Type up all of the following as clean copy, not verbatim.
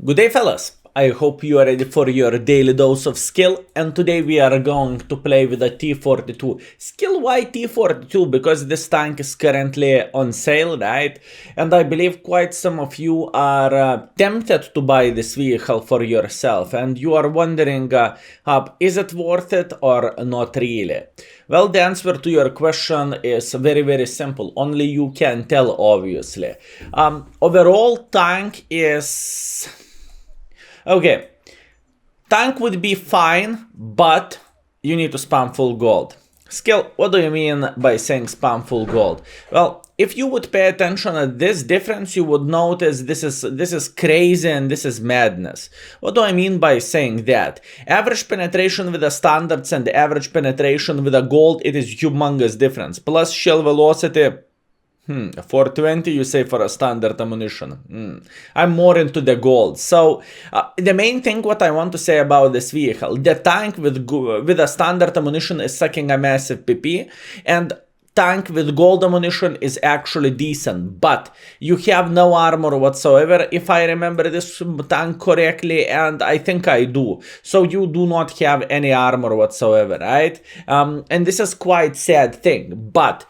Good day, fellas! I hope you are ready for your daily dose of skill, and today we are going to play with a T42. Skill why T42? Because this tank is currently on sale, right? And I believe quite some of you are tempted to buy this vehicle for yourself, and you are wondering, is it worth it or not really? Well, the answer to your question is very simple. Only you can tell, obviously. Overall, tank is... okay, tank would be fine, but you need to spam full gold. Skill, what do you mean by saying spam full gold? Well, if you would pay attention at this difference, you would notice this is crazy and this is madness. What do I mean by saying that? Average penetration with the standards and average penetration with the gold, it is humongous difference. Plus shell velocity, 420 you say for a standard ammunition. I'm more into the gold. So the main thing what I want to say about this vehicle, the tank with a standard ammunition is sucking a massive PP, and tank with gold ammunition is actually decent, but you have no armor whatsoever, if I remember this tank correctly, and I think I do. So you do not have any armor whatsoever, right? And this is quite sad thing, but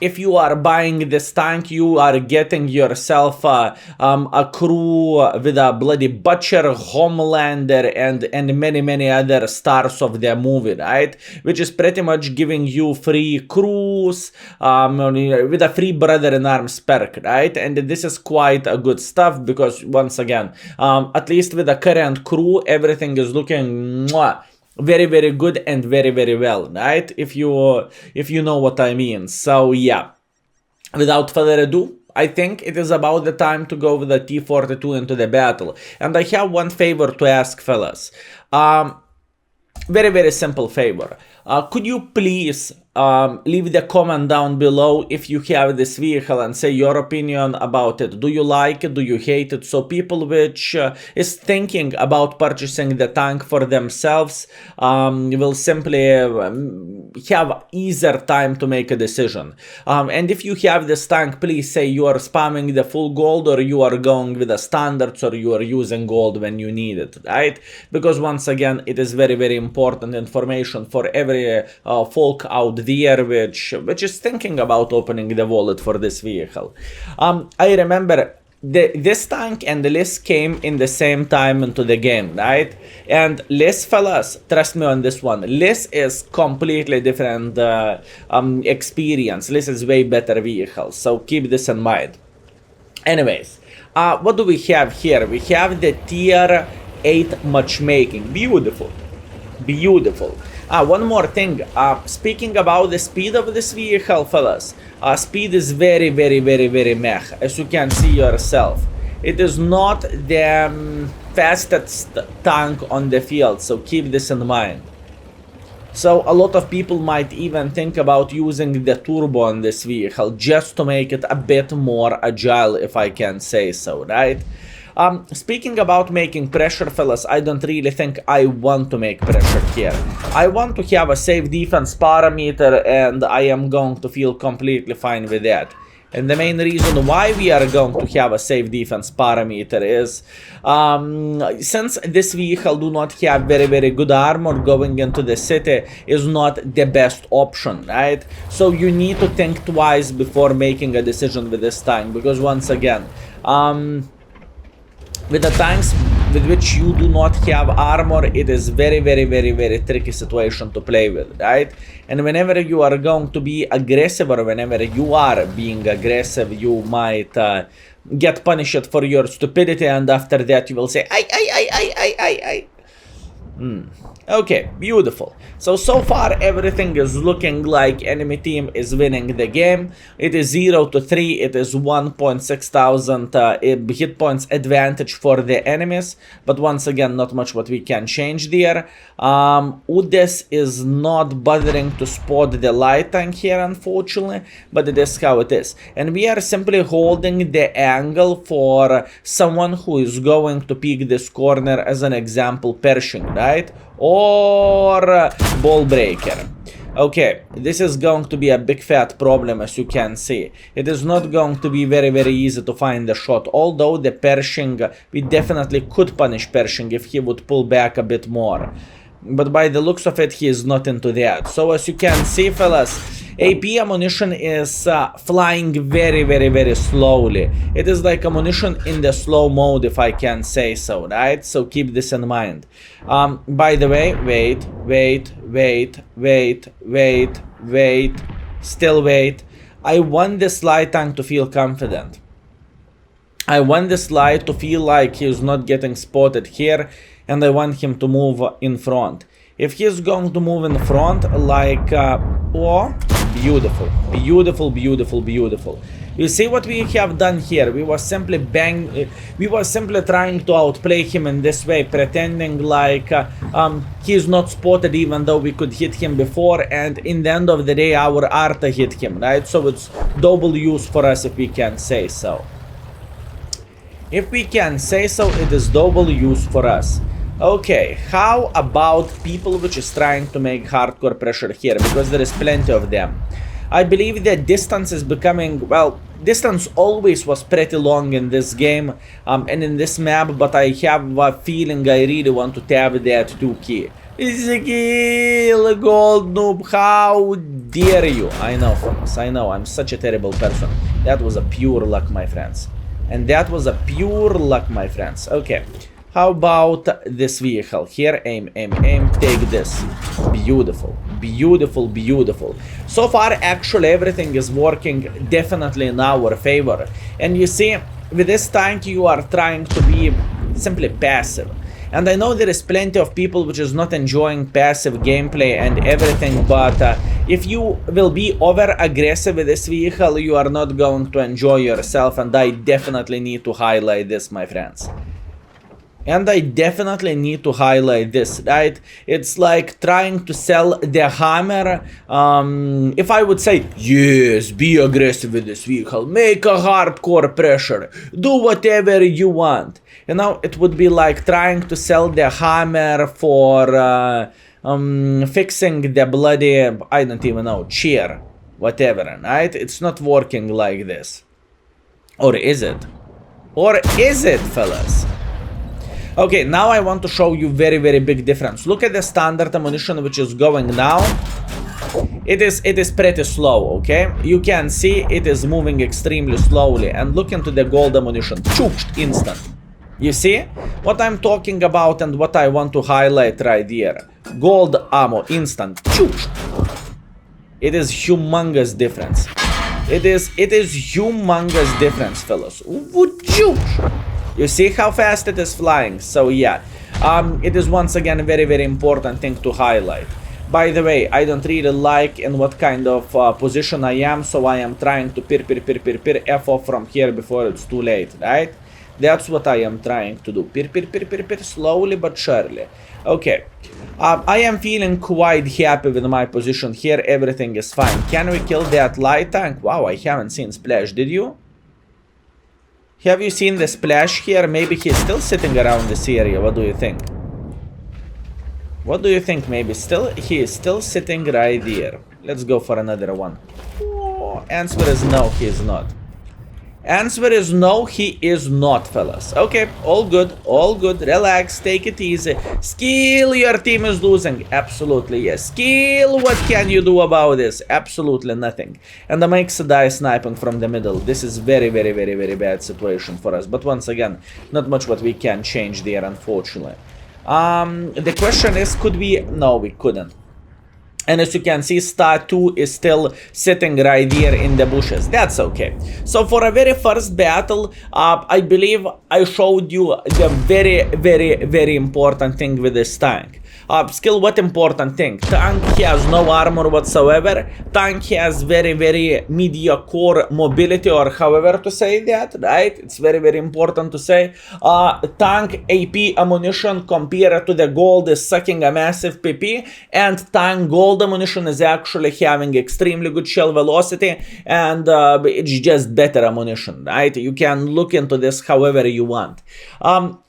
if you are buying this tank, you are getting yourself a crew with a bloody Butcher, Homelander, and many other stars of the movie, right? Which is pretty much giving you free crews with a free brother in arms perk, right? And this is quite a good stuff because, once again, at least with the current crew, everything is looking very good and very well, right? If you know what I mean. So yeah, without further ado, I think it is about the time to go with the T42 into the battle. And I have one favor to ask, fellas. Very simple favor. Could you please leave the comment down below if you have this vehicle and say your opinion about it. Do you like it? Do you hate it? So people which is thinking about purchasing the tank for themselves will simply have easier time to make a decision. And if you have this tank, please say you are spamming the full gold, or you are going with the standards, or you are using gold when you need it, right? Because once again, it is very important information for every folk out there which is thinking about opening the wallet for this vehicle. I remember this tank and the list came in the same time into the game, right? And list, fellas, trust me on this one, list is completely different experience. List is way better vehicle, so keep this in mind. Anyways, what do we have here? We have the tier 8 matchmaking. Beautiful. One more thing, speaking about the speed of this vehicle, fellas, speed is very meh, as you can see yourself. It is not the fastest tank on the field, so keep this in mind. So a lot of people might even think about using the turbo on this vehicle just to make it a bit more agile, if I can say so, right? Speaking about making pressure, fellas, I don't really think I want to make pressure here. I want to have a safe defense parameter, and I am going to feel completely fine with that. And the main reason why we are going to have a safe defense parameter is since this vehicle do not have very good armor, going into the city is not the best option, right? So you need to think twice before making a decision with this tank, because once again, with the tanks with which you do not have armor, it is very tricky situation to play with, right? And whenever you are going to be aggressive, or whenever you are being aggressive, you might get punished for your stupidity, and after that you will say, I. Okay, beautiful. So far everything is looking like enemy team is winning the game. It is 0-3, it is 1.6,000 hit points advantage for the enemies, but once again, not much what we can change there. Udes is not bothering to spot the light tank here, unfortunately, but it is how it is. And we are simply holding the angle for someone who is going to pick this corner, as an example, Pershing, right? Or ball breaker. Okay, this is going to be a big fat problem, as you can see. It is not going to be very easy to find the shot, although the Pershing, we definitely could punish Pershing if he would pull back a bit more. But by the looks of it, he is not into that. So as you can see, fellas, AP ammunition is flying very slowly. It is like ammunition in the slow mode, if I can say so, right? So keep this in mind. By the way, wait, still wait. I want this light tank to feel confident. I want this light to feel like he's not getting spotted here, and I want him to move in front. If he's going to move in front, like, oh, beautiful. You see what we have done here? We were simply trying to outplay him in this way, pretending like he's not spotted, even though we could hit him before, and in the end of the day, our Arta hit him, right? So it's double use for us, if we can say so. If we can say so, it is double use for us. Okay, how about people which is trying to make hardcore pressure here, because there is plenty of them. I believe that distance is becoming, well, distance always was pretty long in this game and in this map, but I have a feeling I really want to tap that 2 key. It's a kill, gold noob, how dare you? I know, friends, I know, I'm such a terrible person. That was a pure luck, my friends. And that was a pure luck, my friends. Okay. How about this vehicle? Here, aim, take this. Beautiful. So far, actually, everything is working definitely in our favor. And you see, with this tank, you are trying to be simply passive. And I know there is plenty of people which is not enjoying passive gameplay and everything, but if you will be over aggressive with this vehicle, you are not going to enjoy yourself, and I definitely need to highlight this, my friends. And I definitely need to highlight this, right? It's like trying to sell the Hammer. If I would say, yes, be aggressive with this vehicle, make a hardcore pressure, do whatever you want. You know, it would be like trying to sell the Hammer for fixing the bloody, I don't even know, chair, whatever, right? It's not working like this. Or is it? Or is it, fellas? Okay, now I want to show you very big difference. Look at the standard ammunition which is going now. It is pretty slow, okay? You can see it is moving extremely slowly. And look into the gold ammunition. Chooked instant. You see what I'm talking about and what I want to highlight right here. Gold ammo instant. Chooked. It is humongous difference. It is humongous difference, fellas. Would you? You see how fast it is flying. So yeah, it is once again a very important thing to highlight. By the way, I don't really like in what kind of position I am, so I am trying to F off from here before it's too late, right? That's what I am trying to do. Slowly but surely. Okay. I am feeling quite happy with my position here. Everything is fine. Can we kill that light tank? Wow, I haven't seen Splash. Did you? Have you seen the Splash here? Maybe he's still sitting around this area. What do you think? What do you think? Maybe he is still sitting right here. Let's go for another one. Oh, answer is no, he is not. Answer is no, he is not, fellas. Okay, all good, relax, take it easy. Skill, your team is losing. Absolutely, yes. Skill, what can you do about this? Absolutely nothing. And the makes a die sniping from the middle. This is very bad situation for us. But once again, not much what we can change there, unfortunately. The question is, could we? No, we couldn't. And as you can see, Star 2 is still sitting right here in the bushes. That's okay. So for a very first battle, I believe I showed you the very important thing with this tank. Skill, what important thing? Tank has no armor whatsoever. Tank has very mediocre mobility, or however to say that, right? It's very important to say. Tank AP ammunition compared to the gold is sucking a massive PP, and tank gold ammunition is actually having extremely good shell velocity, and it's just better ammunition, right? You can look into this however you want.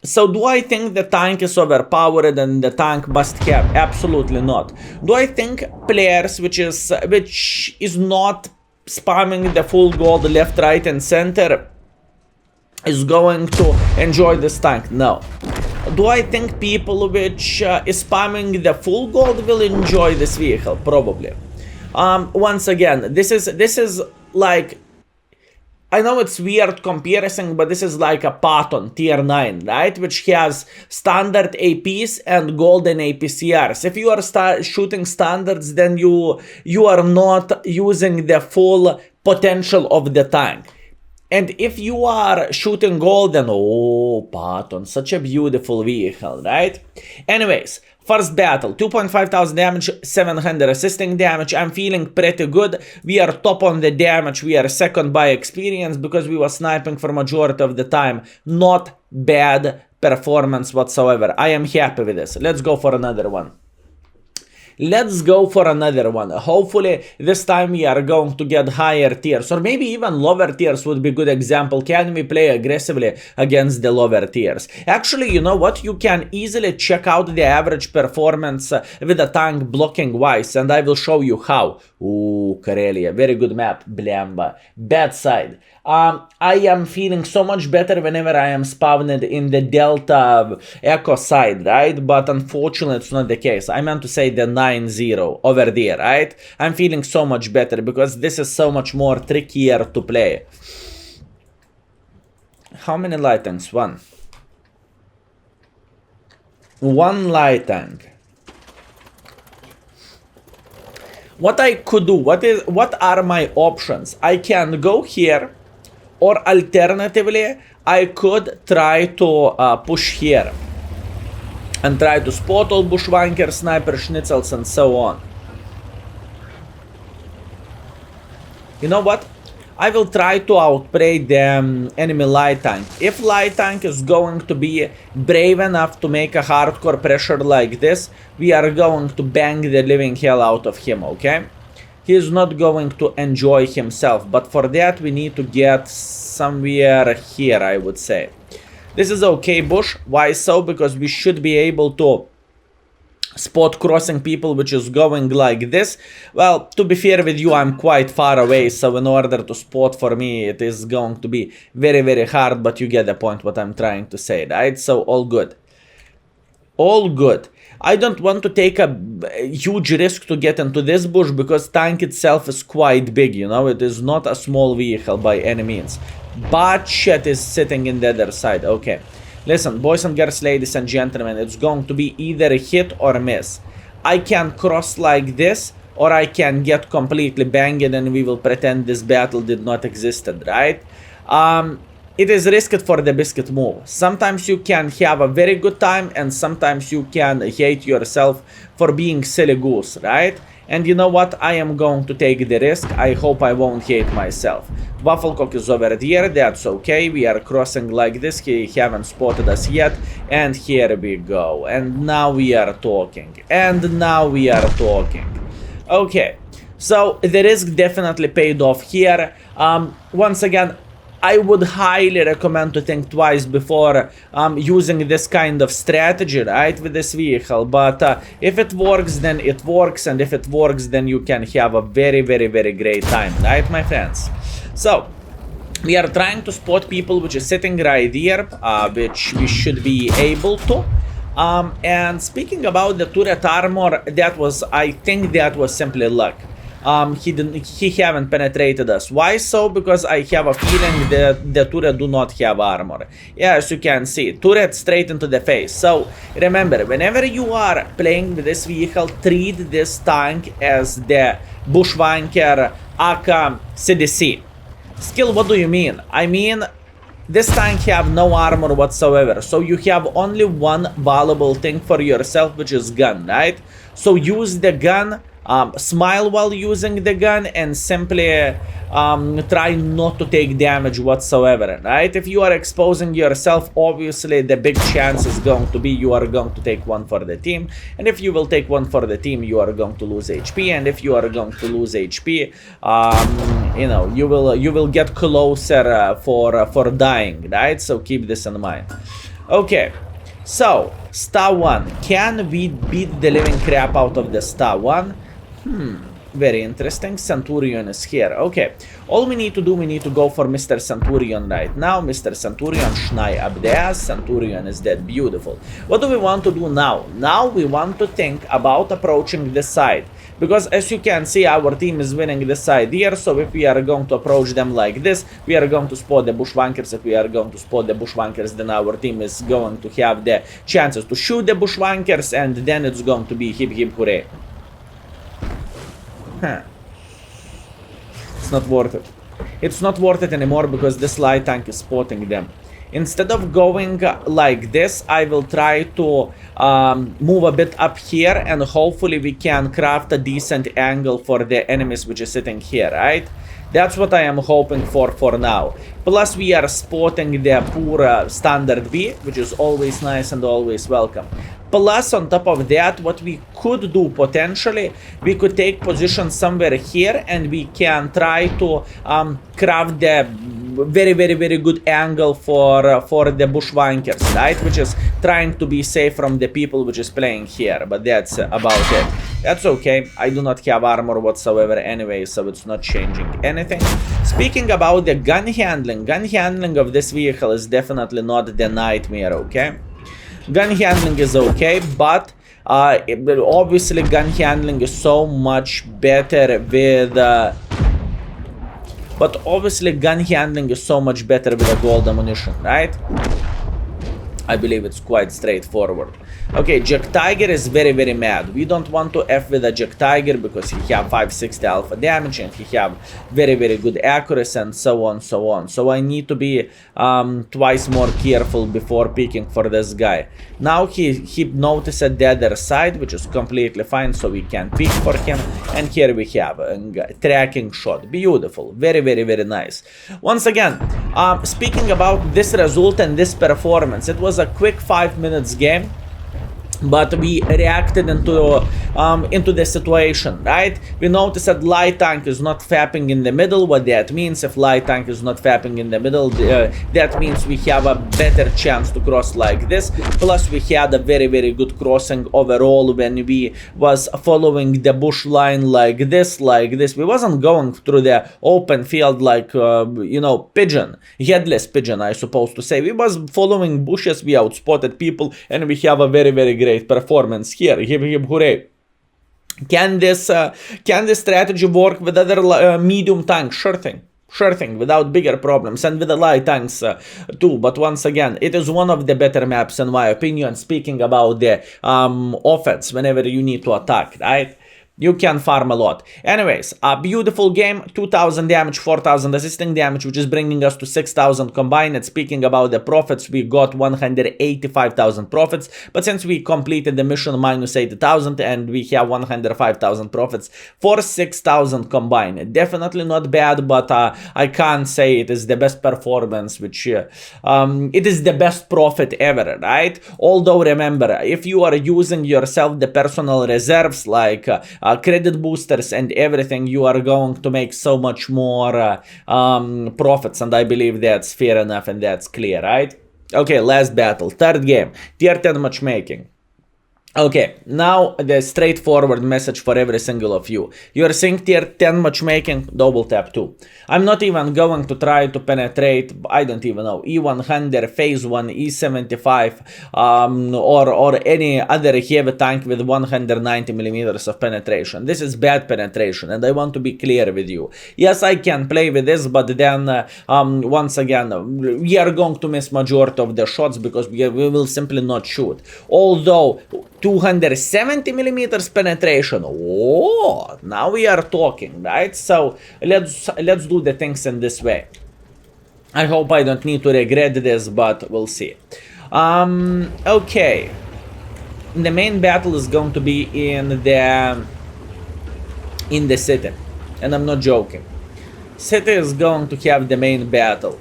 So do I think the tank is overpowered and the tank must have? Absolutely not. Do I think players which is not spamming the full gold left, right, and center is going to enjoy this tank? No. Do I think people which is spamming the full gold will enjoy this vehicle? Probably. Once again, this is like, I know it's weird comparison, but this is like a Patton tier 9, right? Which has standard APs and golden APCRs. If you are shooting standards, then you are not using the full potential of the tank. And if you are shooting golden, oh, Patton, such a beautiful vehicle, right? Anyways, first battle, 2,500 damage, 700 assisting damage. I'm feeling pretty good. We are top on the damage. We are second by experience because we were sniping for majority of the time. Not bad performance whatsoever. I am happy with this. Let's go for another one. Let's go for another one. Hopefully this time we are going to get higher tiers, or maybe even lower tiers would be a good example. Can we play aggressively against the lower tiers? Actually, you know what? You can easily check out the average performance with the tank blocking wise, and I will show you how. Ooh, Karelia, very good map. Blamba. Bad side. I am feeling so much better whenever I am spawned in the Delta Echo side, right? But unfortunately, it's not the case. I meant to say the 9-0 over there, right? I'm feeling so much better because this is so much more trickier to play. How many light tanks? One. One light tank. What I could do, what are my options? I can go here, or alternatively, I could try to push here and try to spot all bushwanker, sniper, schnitzels, and so on. You know what? I will try to outplay the enemy light tank. If light tank is going to be brave enough to make a hardcore pressure like this, we are going to bang the living hell out of him, okay? He is not going to enjoy himself, but for that we need to get somewhere here, I would say. This is okay bush. Why so? Because we should be able to spot crossing people which is going like this. Well, to be fair with you, I'm quite far away, so in order to spot for me it is going to be very, very hard, but you get the point what I'm trying to say, right? So all good. All good. I don't want to take a huge risk to get into this bush because tank itself is quite big, you know, it is not a small vehicle by any means. But shit is sitting in the other side. Okay. Listen, boys and girls, ladies and gentlemen, it's going to be either a hit or a miss. I can cross like this, or I can get completely banged and we will pretend this battle did not exist, right? It is risked for the biscuit move. Sometimes you can have a very good time and sometimes you can hate yourself for being silly goose, right? And you know what? I am going to take the risk. I hope I won't hate myself. Wafflecock is over there. That's okay. We are crossing like this. He haven't spotted us yet. And here we go. And now we are talking. And now we are talking. Okay. So the risk definitely paid off here. Once again, I would highly recommend to think twice before using this kind of strategy, right, with this vehicle. But if it works, then it works. And if it works, then you can have a very, very, very great time, right, my friends? So, we are trying to spot people which is sitting right here, which we should be able to. And speaking about the turret armor, that was, I think that was simply luck. He haven't penetrated us. Why so? Because I have a feeling that the turret do not have armor. Yeah, as you can see, turret straight into the face. So remember, whenever you are playing with this vehicle, treat this tank as the bushwanker aka CDC. Skill, what do you mean? I mean, this tank have no armor whatsoever, so you have only one valuable thing for yourself, which is gun, right? So use the gun. Smile while using the gun and simply try not to take damage whatsoever, right? If you are exposing yourself, obviously the big chance is going to be you are going to take one for the team, and if you will take one for the team, you are going to lose HP, and if you are going to lose HP, you know, you will get closer for dying, right? So keep this in mind. Okay. So, star 1. Can we beat the living crap out of the star 1? Very interesting. Centurion is here. Okay. All we need to do, we need to go for Mr. Centurion right now. Mr. Centurion, Schnei up there. Centurion is dead. Beautiful. What do we want to do now? Now we want to think about approaching this side. Because as you can see, our team is winning this side here. So if we are going to approach them like this, we are going to spot the bushwankers. If we are going to spot the bushwankers, then our team is going to have the chances to shoot the bushwankers. And then it's going to be hip hip hooray. It's not worth it. It's not worth it anymore because this light tank is spotting them. Instead of going like this, I will try to move a bit up here and hopefully we can craft a decent angle for the enemies which is sitting here, right? That's what I am hoping for now. Plus we are spotting the poor standard B, which is always nice and always welcome. Plus, on top of that, what we could do potentially, we could take position somewhere here and we can try to craft the very good angle for the bushwankers, right? Which is trying to be safe from the people which is playing here. But that's about it. That's okay. I do not have armor whatsoever anyway, so it's not changing anything. Speaking about the gun handling of this vehicle is definitely not the nightmare, okay? Gun handling is okay, but obviously gun handling is so much better with a gold ammunition, right? I believe it's quite straightforward. Okay, Jack Tiger is very mad. We don't want to F with a Jack Tiger because he have 560 alpha damage and he have very good accuracy and so on. So I need to be twice more careful before picking for this guy. Now he noticed the other side, which is completely fine, so we can pick for him. And here we have a tracking shot. Beautiful. Very nice. Once again, speaking about this result and this performance, it was a quick 5 minutes game. But we reacted into the situation, right? We noticed that light tank is not fapping in the middle. What that means, if light tank is not fapping in the middle, that means we have a better chance to cross like this. Plus, we had a very good crossing overall when we was following the bush line like this. We wasn't going through the open field like, you know, pigeon, headless pigeon, I suppose to say. We was following bushes, we outspotted people, and we have a very great performance here. Hip hooray. Can this strategy work with other medium tanks? Sure thing, without bigger problems, and with the light tanks too. But once again, it is one of the better maps in my opinion, speaking about the offense whenever you need to attack, right? You can farm a lot. Anyways, a beautiful game, 2000 damage, 4000 assisting damage, which is bringing us to 6000 combined. And speaking about the profits, we got 185,000 profits. But since we completed the mission, minus 80,000, and we have 105,000 profits for 6000 combined. Definitely not bad, but I can't say it is the best performance, which it is the best profit ever, right? Although remember, if you are using yourself the personal reserves like credit boosters and everything, you are going to make so much more profits, and I believe that's fair enough and that's clear, right? Okay, last battle, third game, tier 10 matchmaking. Okay, now the straightforward message for every single of you. You are seeing tier 10 matchmaking, double tap 2. I'm not even going to try to penetrate, I don't even know, E100, phase 1, E75, or any other heavy tank with 190 millimeters of penetration. This is bad penetration, and I want to be clear with you. Yes, I can play with this, but then, once again, we are going to miss majority of the shots because we will simply not shoot. Although, 270 millimeters penetration. Oh, now we are talking, right? So let's do the things in this way. I hope I don't need to regret this, but we'll see. Okay. The main battle is going to be in the city, and I'm not joking. City is going to have the main battle.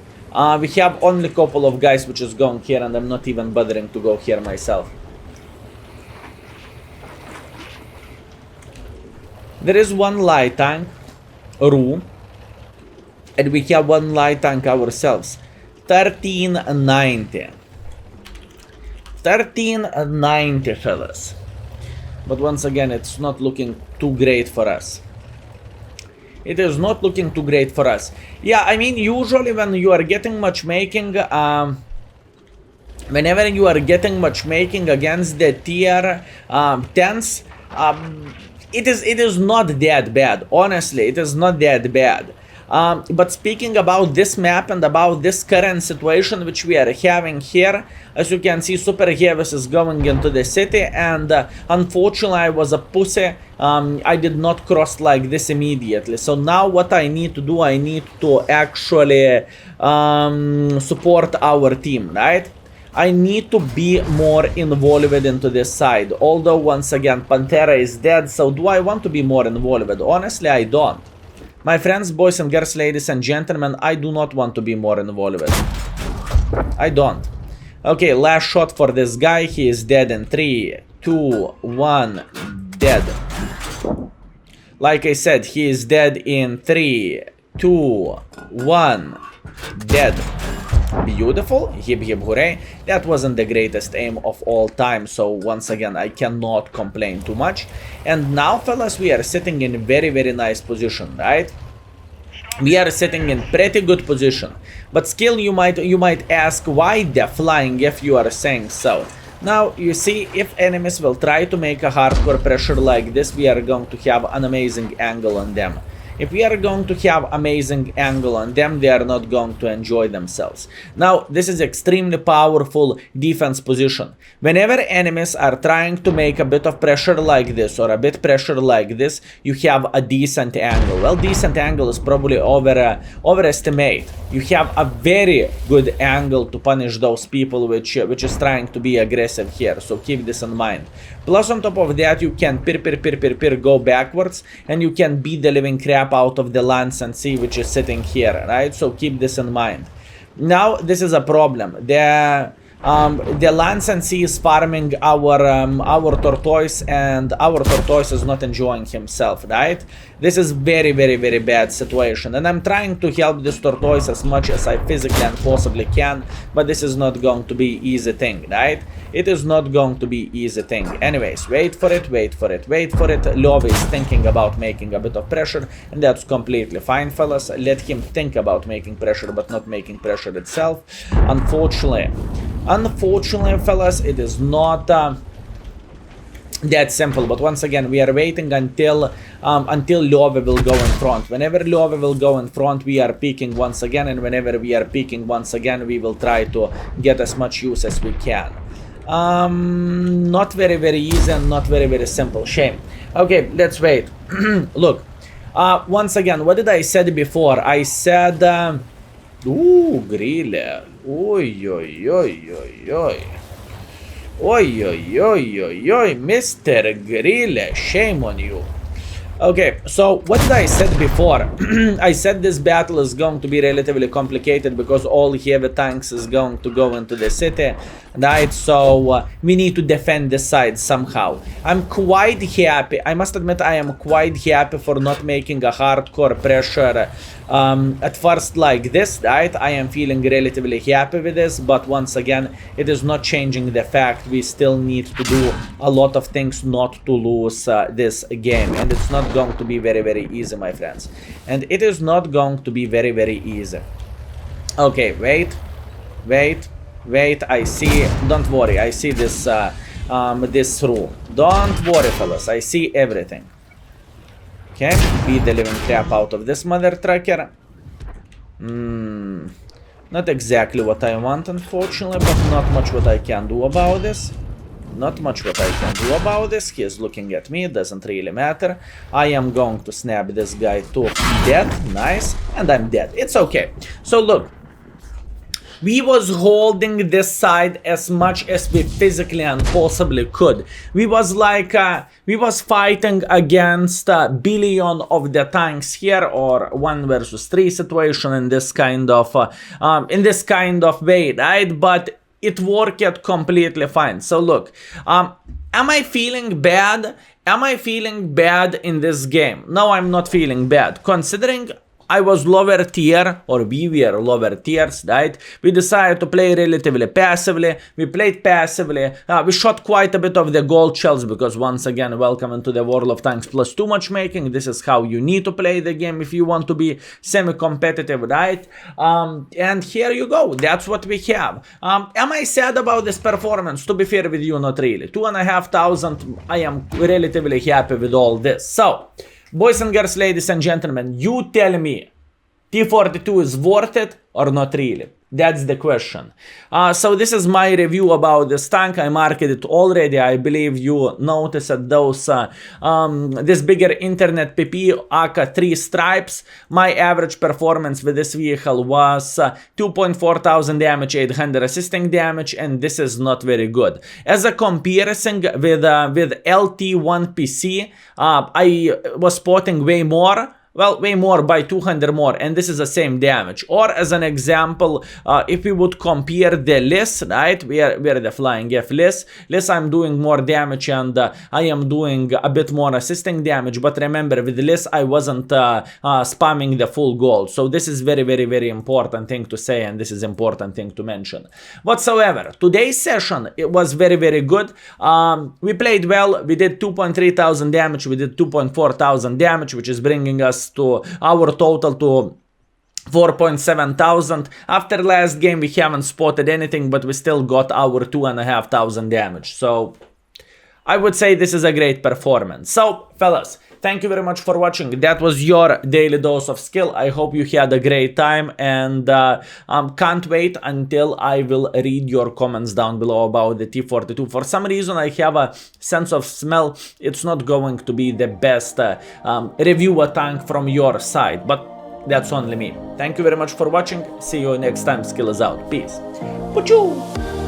We have only a couple of guys which is going here, and I'm not even bothering to go here myself. There is one light tank, Rue, and we have one light tank ourselves. 1390. 1390, fellas. But once again, it's not looking too great for us. It is not looking too great for us. Yeah, I mean, usually when you are getting matchmaking, whenever you are getting matchmaking against the tier 10s, it is not that bad. Honestly, it is not that bad. But speaking about this map and about this current situation which we are having here, as you can see, Super Heavis is going into the city, and unfortunately I was a pussy. I did not cross like this immediately. So now what I need to do, I need to actually support our team, right? I need to be more involved into this side. Although, once again, Pantera is dead, so do I want to be more involved? Honestly, I don't. My friends, boys and girls, ladies and gentlemen, I do not want to be more involved. I don't. Okay, last shot for this guy. He is dead in 3, 2, 1, dead. Like I said, he is dead in 3, 2, 1, dead. Beautiful. Hip hip hooray. That wasn't the greatest aim of all time, so once again I cannot complain too much. And now, fellas, we are sitting in a very nice position, right? We are sitting in pretty good position. But still, you might ask, why the flying if you are saying so? Now, you see, if enemies will try to make a hardcore pressure like this, we are going to have an amazing angle on them. If we are going to have amazing angle on them, they are not going to enjoy themselves. Now, this is extremely powerful defense position. Whenever enemies are trying to make a bit of pressure like this, or a bit pressure like this, you have a decent angle. Well, decent angle is probably overestimate. You have a very good angle to punish those people which is trying to be aggressive here, so keep this in mind. Plus, on top of that, you can go backwards, and you can beat the living crap out of the Lance and Sea which is sitting here, right? So keep this in mind. Now, this is a problem. The Lance and Sea is farming our Tortoise, and our Tortoise is not enjoying himself, right? This is very bad situation, and I'm trying to help this Tortoise as much as I physically and possibly can, but this is not going to be easy thing, right? It is not going to be easy thing. Anyways, wait for it. Love is thinking about making a bit of pressure, and that's completely fine, fellas. Let him think about making pressure, but not making pressure itself. Unfortunately, fellas, it is not that simple. But once again, we are waiting until Love will go in front. Whenever Love will go in front, we are peeking once again, and whenever we are peeking once again, we will try to get as much use as we can. Not very easy and not very simple. Shame. Okay, let's wait. Look, once again, what did I said before? I said, ooh, Grille. Oi, Mr. Grille, shame on you. Okay, so what did I said before? I said this battle is going to be relatively complicated because all heavy tanks is going to go into the city, right? So we need to defend this side somehow. I'm quite happy. I must admit I am quite happy for not making a hardcore pressure at first like this, right? I am feeling relatively happy with this, but once again, it is not changing the fact we still need to do a lot of things not to lose this game, and it's not going to be very easy, my friends, and it is not going to be very easy. Okay, wait, I see, don't worry, I see this this through. Don't worry, fellas, I see everything. Okay, beat the living crap out of this mother trucker. Not exactly what I want, unfortunately, but not much what I can do about this. He is looking at me, it doesn't really matter. I am going to snap this guy too. Dead, nice, and I'm dead. It's okay. So look, we was holding this side as much as we physically and possibly could. We was like, we was fighting against a billion of the tanks here, or 1 versus 3 situation in this kind of way, right? But it worked completely fine. So look, am I feeling bad? Am I feeling bad in this game? No, I'm not feeling bad, considering I was lower tier, or we were lower tiers, right? We decided to play relatively passively. We played passively. We shot quite a bit of the gold shells because, once again, welcome into the World of Tanks +2 matchmaking. This is how you need to play the game if you want to be semi-competitive, right? And here you go. That's what we have. Am I sad about this performance? To be fair with you, not really. 2,500. I am relatively happy with all this. So, boys and girls, ladies and gentlemen, you tell me, T42 is worth it or not really? That's the question. So this is my review about this tank. I marked it already. I believe you noticed those this bigger internet PP aka 3 stripes. My average performance with this vehicle was 2.4 thousand damage, 800 assisting damage, and this is not very good. As a comparison with LT1 PC, I was spotting way more. Well, way more by 200 more, and this is the same damage. Or as an example, if we would compare the list, right, where the flying F list, I'm doing more damage and I am doing a bit more assisting damage, but remember with the list I wasn't spamming the full gold. So this is very, very, very important thing to say, and this is important thing to mention. Whatsoever, today's session, it was very, very good. We played well. We did 2.3 thousand damage, we did 2.4 thousand damage, which is bringing us to our total to 4.7 thousand. After last game we haven't spotted anything, but we still got our 2,500 damage. So I would say this is a great performance. So fellas, thank you very much for watching. That was your daily dose of skill. I hope you had a great time, and can't wait until I will read your comments down below about the T42. For some reason I have a sense of smell it's not going to be the best review a tank from your side, but that's only me. Thank you very much for watching. See you next time. Skill is out. Peace. Pachoo!